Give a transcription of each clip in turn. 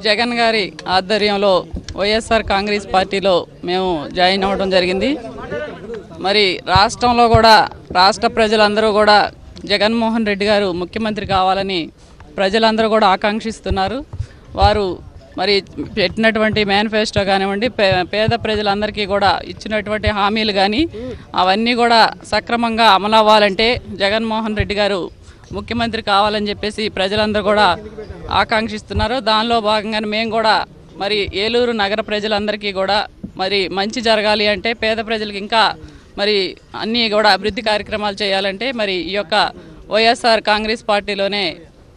జగన్ గారి ఆధ్వర్యంలో వైఎస్ఆర్ కాంగ్రెస్ పార్టీలో మేము జాయిన్ అవ్వడం జరిగింది. మరి రాష్ట్రంలో కూడా రాష్ట్ర ప్రజలందరూ కూడా జగన్మోహన్ రెడ్డి గారు ముఖ్యమంత్రి కావాలని ప్రజలందరూ కూడా ఆకాంక్షిస్తున్నారు. వారు మరి పెట్టినటువంటి మేనిఫెస్టో కానివ్వండి, పేద ప్రజలందరికీ కూడా ఇచ్చినటువంటి హామీలు కానీ అవన్నీ కూడా సక్రమంగా అమలు అవ్వాలంటే జగన్మోహన్ రెడ్డి గారు ముఖ్యమంత్రి కావాలని చెప్పేసి ప్రజలందరూ కూడా ఆకాంక్షిస్తున్నారు. దానిలో భాగంగానే మేము కూడా మరి ఏలూరు నగర ప్రజలందరికీ కూడా మరి మంచి జరగాలి అంటే, పేద ప్రజలకు ఇంకా మరి అన్నీ కూడా అభివృద్ధి కార్యక్రమాలు చేయాలంటే మరి ఈ యొక్క వైఎస్ఆర్ కాంగ్రెస్ పార్టీలోనే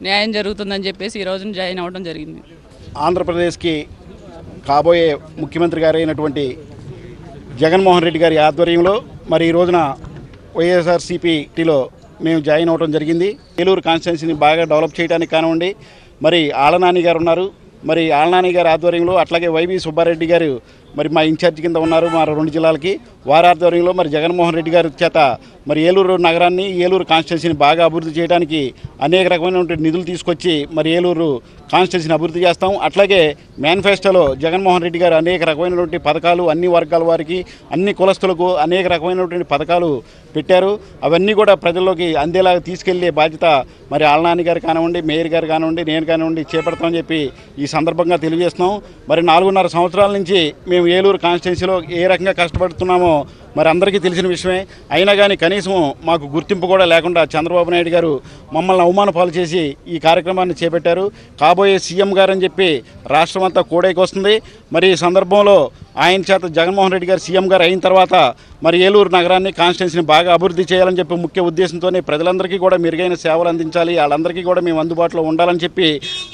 న్యాయం జరుగుతుందని చెప్పేసి ఈ రోజున జాయిన్ అవ్వడం జరిగింది. ఆంధ్రప్రదేశ్కి కాబోయే ముఖ్యమంత్రి గారు అయినటువంటి జగన్మోహన్ రెడ్డి గారి ఆధ్వర్యంలో మరి ఈ రోజున వైఎస్ఆర్సీపీలో మేము జాయిన్ అవ్వడం జరిగింది. ఏలూరు కాన్స్టిట్యున్సీని బాగా డెవలప్ చేయడానికి కానివ్వండి, మరి ఆళ్లనాని గారు ఉన్నారు, మరి ఆళ్లనాని గారి ఆధ్వర్యంలో అట్లాగే వైవి సుబ్బారెడ్డి గారు మరి మా ఇన్ఛార్జ్ కింద ఉన్నారు మా 2 జిల్లాలకి. వారి ఆధ్వర్యంలో మరి జగన్మోహన్ రెడ్డి గారి చేత మరి ఏలూరు నగరాన్ని, ఏలూరు కాన్స్టిట్యున్సీని బాగా అభివృద్ధి చేయడానికి అనేక రకమైనటువంటి నిధులు తీసుకొచ్చి మరి ఏలూరు కాన్స్టిట్యున్సీని అభివృద్ధి చేస్తాం. అట్లాగే మేనిఫెస్టోలో జగన్మోహన్ రెడ్డి గారు అనేక రకమైనటువంటి పథకాలు అన్ని వర్గాల వారికి, అన్ని కులస్తులకు అనేక రకమైనటువంటి పథకాలు పెట్టారు. అవన్నీ కూడా ప్రజల్లోకి అందేలాగా తీసుకెళ్లే బాధ్యత మరి ఆళ్లనాని గారు కానివ్వండి, మేయర్ గారు కానివ్వండి, నేను కానివ్వండి చేపడతామని చెప్పి ఈ సందర్భంగా తెలియజేస్తున్నాం. మరి 4.5 సంవత్సరాల నుంచి మేము ఏలూరు కాన్స్టిట్యున్సీలో ఏ రకంగా కష్టపడుతున్నామో మరి అందరికీ తెలిసిన విషయమే. అయినా కానీ కనీసం మాకు గుర్తింపు కూడా లేకుండా చంద్రబాబు నాయుడు గారు మమ్మల్ని అవమాన పాలు చేసి ఈ కార్యక్రమాన్ని చేపట్టారు. కాబోయే సీఎం గారు అని చెప్పి రాష్ట్రం అంతా కూడైకి వస్తుంది. మరి ఈ సందర్భంలో ఆయన చేత జగన్మోహన్ రెడ్డి గారు సీఎం గారు అయిన తర్వాత మరి ఏలూరు నగరాన్ని, కాన్స్టిట్యున్సీని బాగా అభివృద్ధి చేయాలని చెప్పి ముఖ్య ఉద్దేశంతోనే ప్రజలందరికీ కూడా మెరుగైన సేవలు అందించాలి, వాళ్ళందరికీ కూడా మేము అందుబాటులో ఉండాలని చెప్పి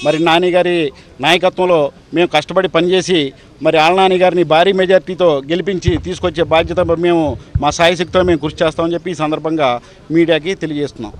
మరి నాని గారి నాయకత్వంలో మేము కష్టపడి పనిచేసి మరి ఆళ్లనాని గారిని భారీ మెజార్టీతో గెలిపించి తీసుకొచ్చే బాధ్యత మేము మా సాయశక్తితో మేము కృషి చేస్తామని చెప్పి ఈ సందర్భంగా మీడియాకి తెలియజేస్తున్నాం.